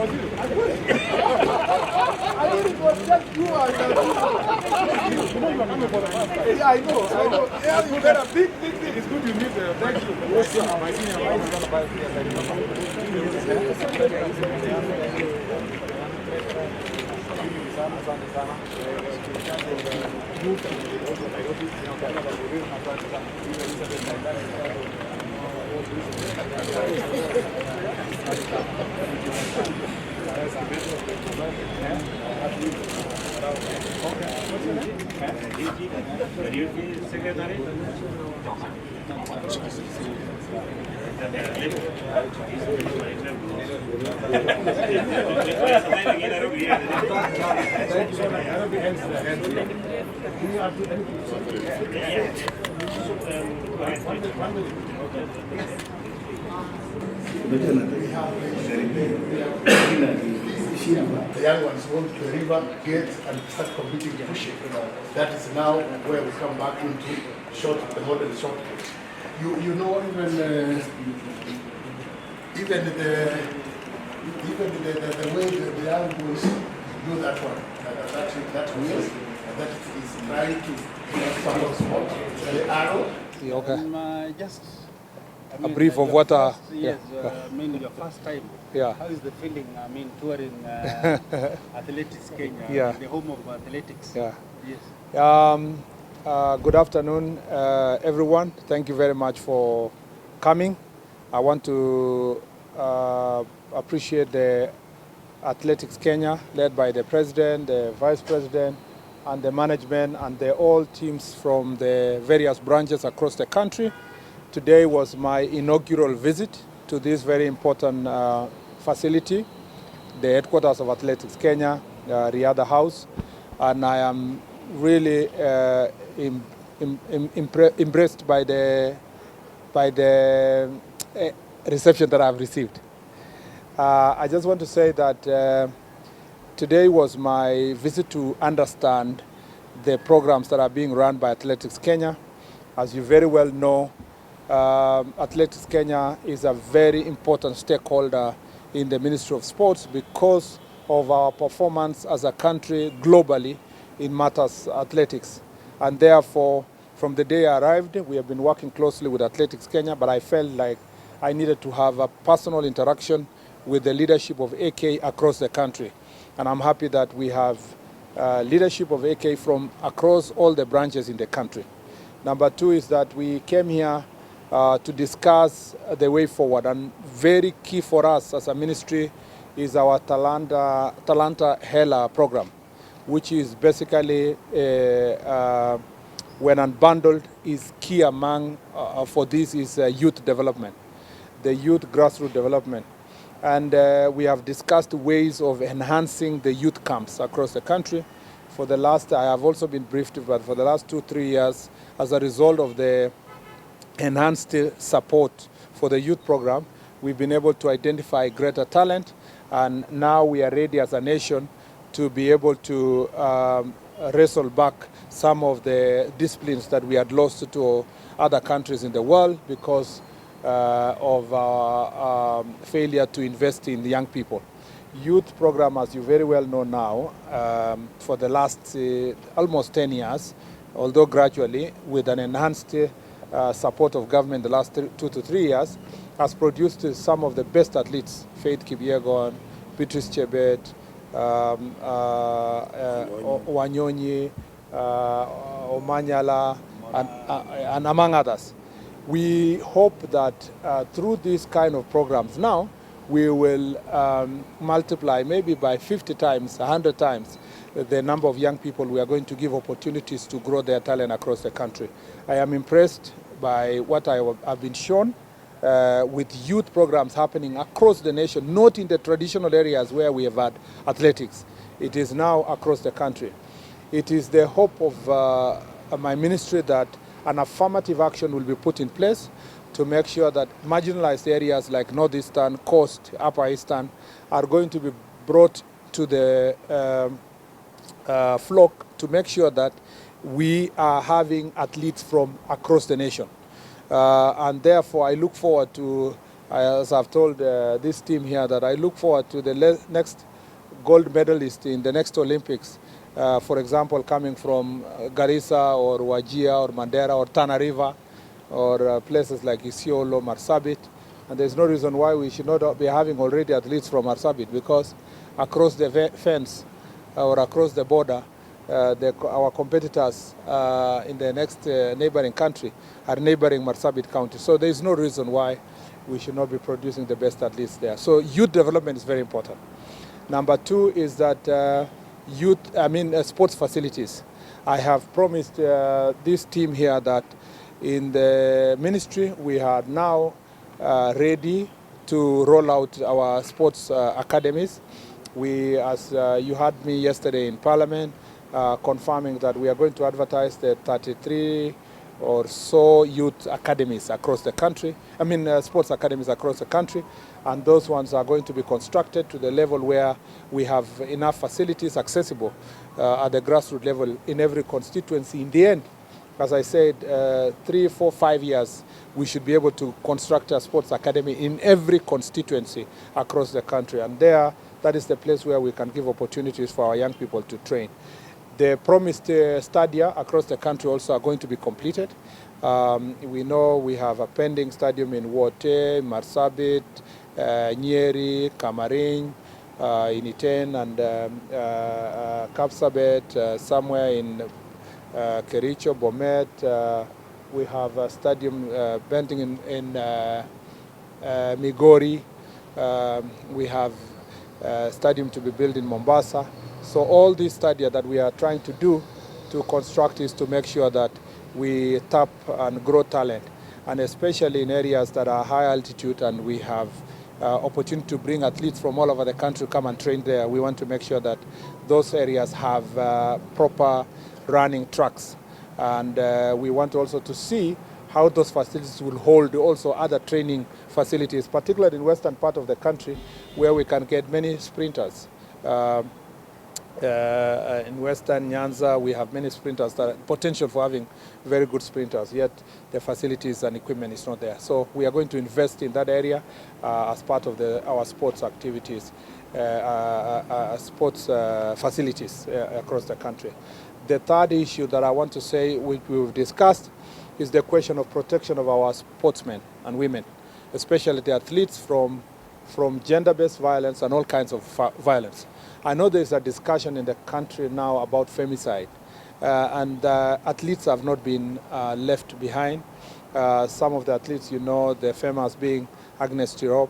I know it was just you and you are coming for the first time. Yeah, I know. Yeah, you better big. It's good you meet them. Thank you. My senior wife is going to buy The young ones go to the river, get and start competing, pushing. That is now where we come back into the modern short put. You know, even the way the young boys do that one, that wheel, that is trying to support sport. The arrow. Okay. Just a brief of what yes, I mean your first time. Yeah. How is the feeling? I mean, touring Athletics Kenya, Yeah. the home of athletics. Yeah. Yes. Good afternoon, everyone. Thank you very much for coming. I want to appreciate the Athletics Kenya, led by the president, the vice president, and the management, and the all teams from the various branches across the country. Today was my inaugural visit to this very important facility, the headquarters of Athletics Kenya, Riadha House, and I am really impressed by the reception that I've received. I just want to say that today was my visit to understand the programs that are being run by Athletics Kenya. As you very well know, Athletics Kenya is a very important stakeholder in the Ministry of Sports because of our performance as a country globally in matters athletics. And therefore, from the day I arrived, we have been working closely with Athletics Kenya, but I felt like I needed to have a personal interaction with the leadership of AK across the country. And I'm happy that we have leadership of AK from across all the branches in the country. Number two is that we came here to discuss the way forward, and very key for us as a ministry is our Talanta Hela program, which is basically when unbundled is key among for this is youth development, the youth grassroots development. And we have discussed ways of enhancing the youth camps across the country. For the last, I have also been briefed, but for the last 2-3 years, as a result of the enhanced support for the youth program, we've been able to identify greater talent, and now we are ready as a nation to be able to wrestle back some of the disciplines that we had lost to other countries in the world because of our failure to invest in the young people. Youth program, as you very well know now, for the last almost 10 years, although gradually, with an enhanced support of government the last 2 to 3 years, has produced some of the best athletes, Faith Kipyegon, Beatrice Chebet, Wanyonyi, Omanyala, and among others. We hope that through these kind of programs now, we will multiply maybe by 50 times, 100 times the number of young people we are going to give opportunities to grow their talent across the country. I am impressed by what I have been shown with youth programs happening across the nation, not in the traditional areas where we have had athletics. It is now across the country. It is the hope of my ministry that an affirmative action will be put in place to make sure that marginalized areas like Northeastern, Coast, Upper Eastern are going to be brought to the flock to make sure that we are having athletes from across the nation. And therefore, I look forward to As I've told this team here, that I look forward to the next gold medalist in the next Olympics. For example, coming from Garissa or Wajir or Mandera or Tana River or places like Isiolo, Marsabit. And there's no reason why we should not be having already athletes from Marsabit, because across the fence or across the border, our competitors in the next neighboring country are neighboring Marsabit County. So there is no reason why we should not be producing the best athletes there. So youth development is very important. Number two is that sports facilities. I have promised this team here that in the ministry we are now ready to roll out our sports academies. We, as you heard me yesterday in Parliament, confirming that we are going to advertise the 33 or so youth academies across the country, sports academies across the country, and those ones are going to be constructed to the level where we have enough facilities accessible at the grassroots level in every constituency. In the end, as I said, 3, 4, 5 years, we should be able to construct a sports academy in every constituency across the country, and that is the place where we can give opportunities for our young people to train. The promised stadia across the country also are going to be completed. We know we have a pending stadium in Wote, Marsabit, Nyeri, Kamarin, in Iten, and Kapsabet, somewhere in Kericho, Bomet. We have a stadium pending in Migori. We have a stadium to be built in Mombasa. So all these stadia that we are trying to do to construct is to make sure that we tap and grow talent, and especially in areas that are high altitude and we have opportunity to bring athletes from all over the country come and train there. We want to make sure that those areas have proper running tracks, and we want also to see how those facilities will hold also other training facilities, particularly in western part of the country, where we can get many sprinters. In Western Nyanza, we have many sprinters that have potential for having very good sprinters, yet the facilities and equipment is not there. So we are going to invest in that area as part of our sports activities, sports facilities across the country. The third issue that I want to say, which we've discussed, is the question of protection of our sportsmen and women, especially the athletes from gender-based violence and all kinds of violence. I know there's a discussion in the country now about femicide, and athletes have not been left behind. Some of the athletes, you know, the famous being Agnes Tirop,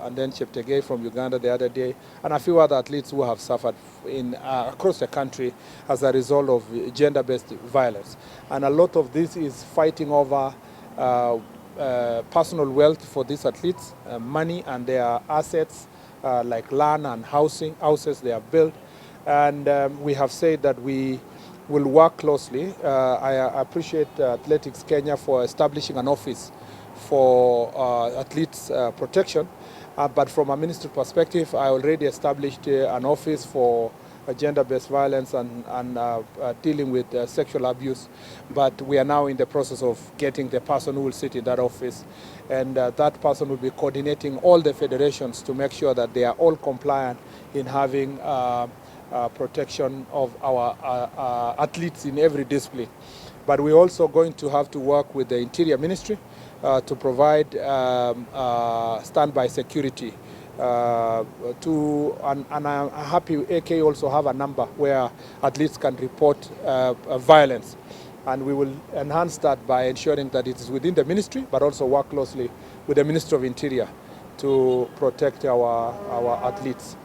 and then Cheptegei from Uganda the other day, and a few other athletes who have suffered across the country as a result of gender-based violence. And a lot of this is fighting over personal wealth for these athletes, money and their assets, like land and houses they have built. And we have said that we will work closely. I appreciate Athletics Kenya for establishing an office for athletes protection. But from a ministry perspective, I already established an office for gender-based violence and dealing with sexual abuse. But we are now in the process of getting the person who will sit in that office. And that person will be coordinating all the federations to make sure that they are all compliant in having protection of our athletes in every discipline. But we're also going to have to work with the Interior Ministry to provide standby security. And I'm happy AK also have a number where athletes can report violence. And we will enhance that by ensuring that it is within the ministry, but also work closely with the Ministry of Interior to protect our athletes.